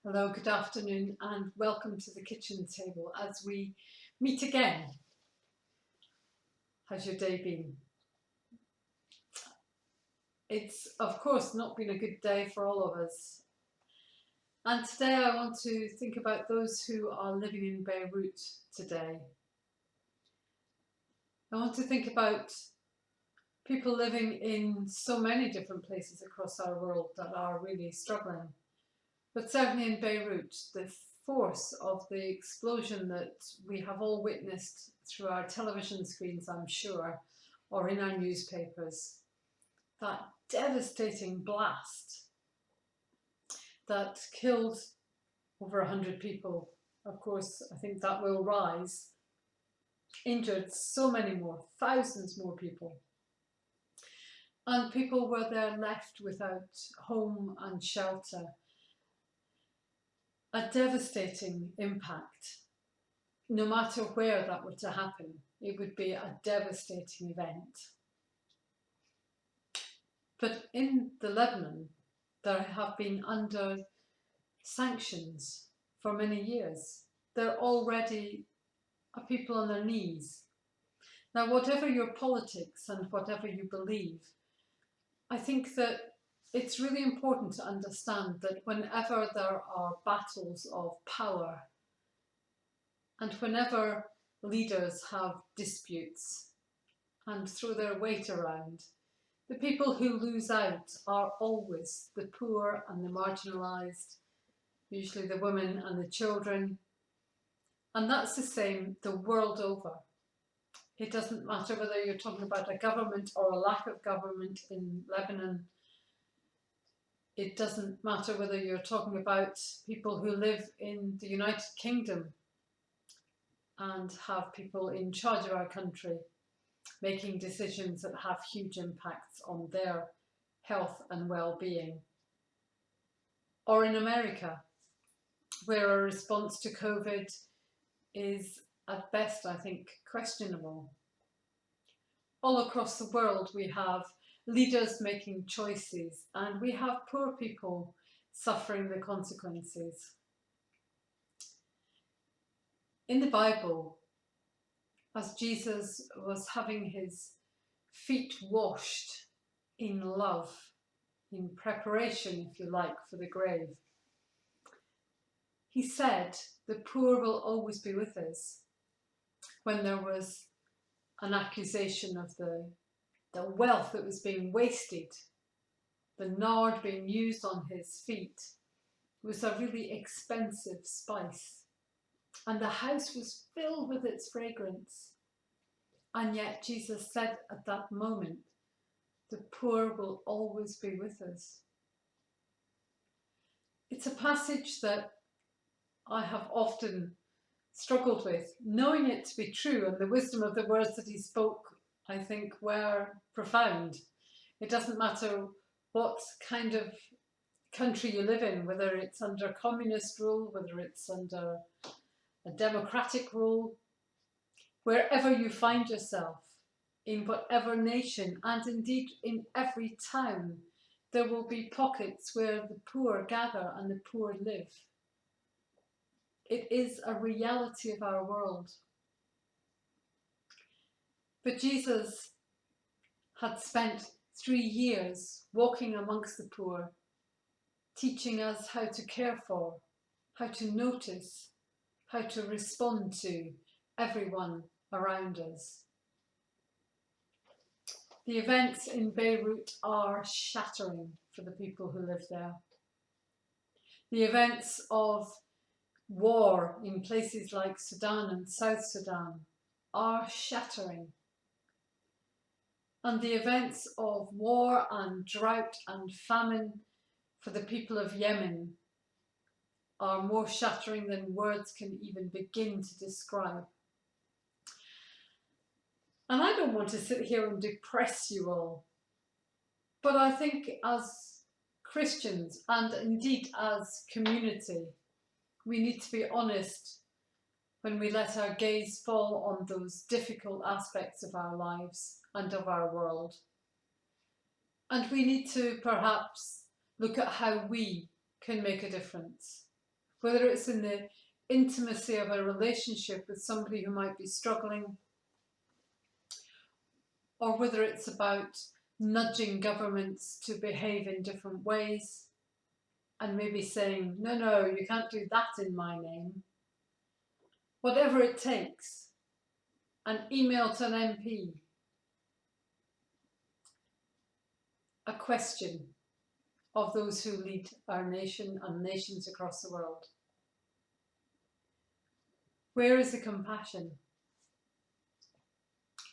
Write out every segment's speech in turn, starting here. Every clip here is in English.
Hello, good afternoon, and welcome to the kitchen table as we meet again. How's your day been? It's, of course, not been a good day for all of us. And today I want to think about those who are living in Beirut today. I want to think about people living in so many different places across our world that are really struggling. But certainly in Beirut, the force of the explosion that we have all witnessed through our television screens, I'm sure, or in our newspapers, that devastating blast that killed over 100 people. Of course, I think that will rise, injured so many more, thousands more people. And people were there left without home and shelter. A devastating impact. No matter where that were to happen, it would be a devastating event. But in the Lebanon, there have been under sanctions for many years. There already are people on their knees. Now, whatever your politics and whatever you believe, I think that it's really important to understand that whenever there are battles of power and whenever leaders have disputes and throw their weight around, the people who lose out are always the poor and the marginalised, usually the women and the children. And that's the same the world over. It doesn't matter whether you're talking about a government or a lack of government in Lebanon. It doesn't matter whether you're talking about people who live in the United Kingdom and have people in charge of our country making decisions that have huge impacts on their health and well-being. Or in America, where a response to COVID is at best, I think, questionable. All across the world we have leaders making choices and we have poor people suffering the consequences. In the Bible, as Jesus was having his feet washed in love, in preparation, if you like, for the grave, he said, the poor will always be with us. When there was an accusation of the wealth that was being wasted, the nard being used on his feet was a really expensive spice. And the house was filled with its fragrance. And yet Jesus said at that moment, the poor will always be with us. It's a passage that I have often struggled with, knowing it to be true, and the wisdom of the words that he spoke, I think, were profound. It doesn't matter what kind of country you live in, whether it's under communist rule, whether it's under a democratic rule, wherever you find yourself, in whatever nation, and indeed in every town, there will be pockets where the poor gather and the poor live. It is a reality of our world. But Jesus had spent 3 years walking amongst the poor, teaching us how to care for, how to notice, how to respond to everyone around us. The events in Beirut are shattering for the people who live there. The events of war in places like Sudan and South Sudan are shattering. And the events of war and drought and famine for the people of Yemen are more shattering than words can even begin to describe. And I don't want to sit here and depress you all, but I think as Christians and indeed as community, we need to be honest when we let our gaze fall on those difficult aspects of our lives and of our world. And we need to perhaps look at how we can make a difference. whether it's in the intimacy of a relationship with somebody who might be struggling, or whether it's about nudging governments to behave in different ways and maybe saying, no, no, you can't do that in my name. Whatever it takes, an email to an MP, a question of those who lead our nation and nations across the world. Where is the compassion?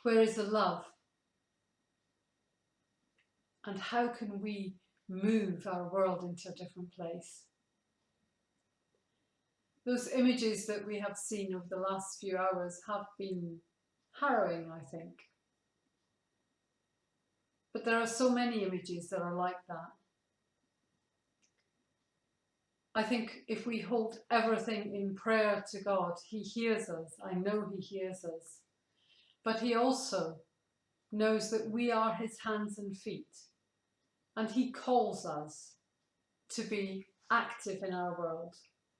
Where is the love? And how can we move our world into a different place? Those images that we have seen over the last few hours have been harrowing, I think. But there are so many images that are like that. I think if we hold everything in prayer to God, He hears us. I know He hears us. But He also knows that we are His hands and feet. And He calls us to be active in our world,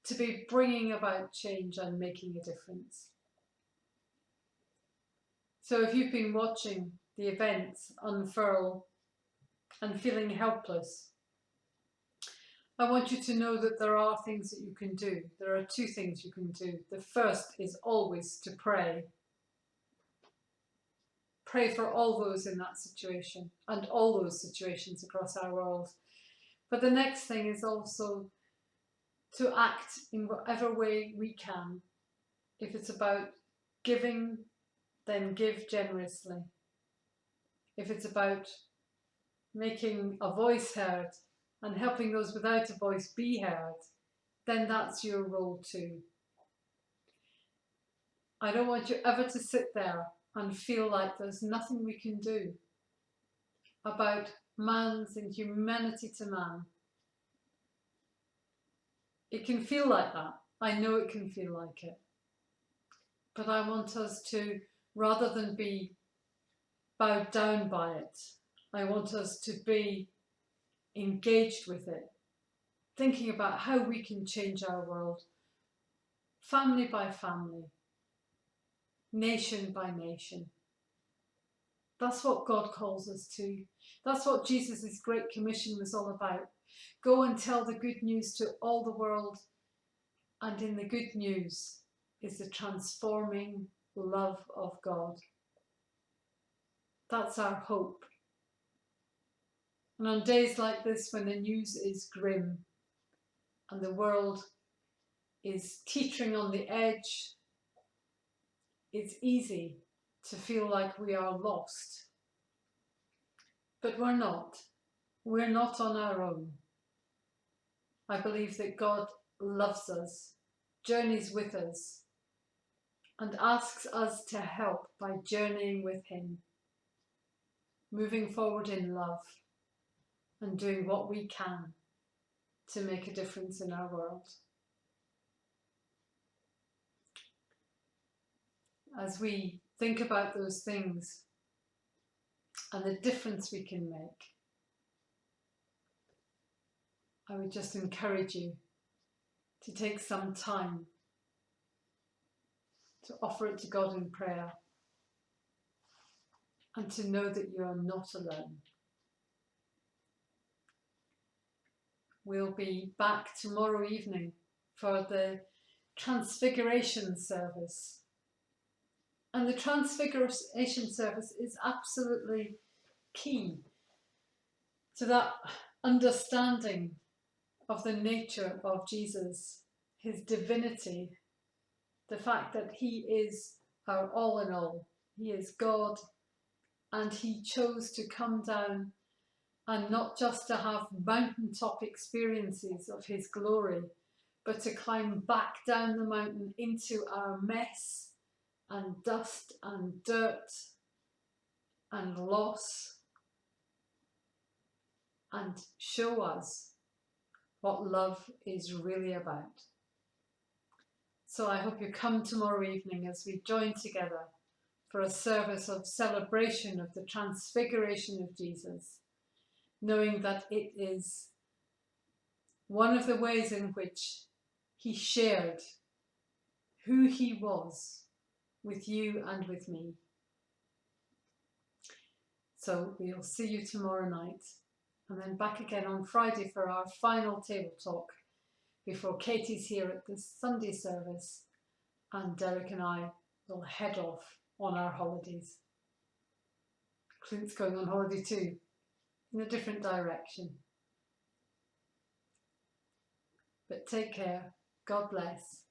to be bringing about change and making a difference. So if you've been watching the events unfurl and feeling helpless, I want you to know that there are things that you can do. There are two things you can do. The first is always to pray. Pray for all those in that situation and all those situations across our world. But the next thing is also to act in whatever way we can. If it's about giving, then give generously. If it's about making a voice heard and helping those without a voice be heard, then that's your role too. I don't want you ever to sit there and feel like there's nothing we can do about man's inhumanity to man. It can feel like that. I know it can feel like it. But I want us to, rather than be bowed down by it, I want us to be engaged with it, thinking about how we can change our world, family by family, nation by nation. That's what God calls us to. That's what Jesus' Great Commission was all about. Go and tell the good news to all the world, and in the good news is the transforming love of God. That's our hope. And on days like this, when the news is grim and the world is teetering on the edge, it's easy to feel like we are lost. But we're not. We're not on our own. I believe that God loves us, journeys with us, and asks us to help by journeying with Him, moving forward in love and doing what we can to make a difference in our world. As we think about those things and the difference we can make, I would just encourage you to take some time to offer it to God in prayer and to know that you are not alone. We'll be back tomorrow evening for the Transfiguration service. And the Transfiguration service is absolutely key to that understanding of the nature of Jesus, His divinity, the fact that He is our all in all. He is God, and He chose to come down and not just to have mountaintop experiences of His glory, but to climb back down the mountain into our mess and dust and dirt and loss, and show us what love is really about. So I hope you come tomorrow evening as we join together for a service of celebration of the transfiguration of Jesus, knowing that it is one of the ways in which he shared who he was with you and with me. So we'll see you tomorrow night, and then back again on Friday for our final table talk before Katie's here at the Sunday service and Derek and I will head off on our holidays. Clint's going on holiday too, in a different direction. But take care, God bless,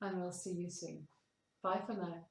and we'll see you soon. Bye for now.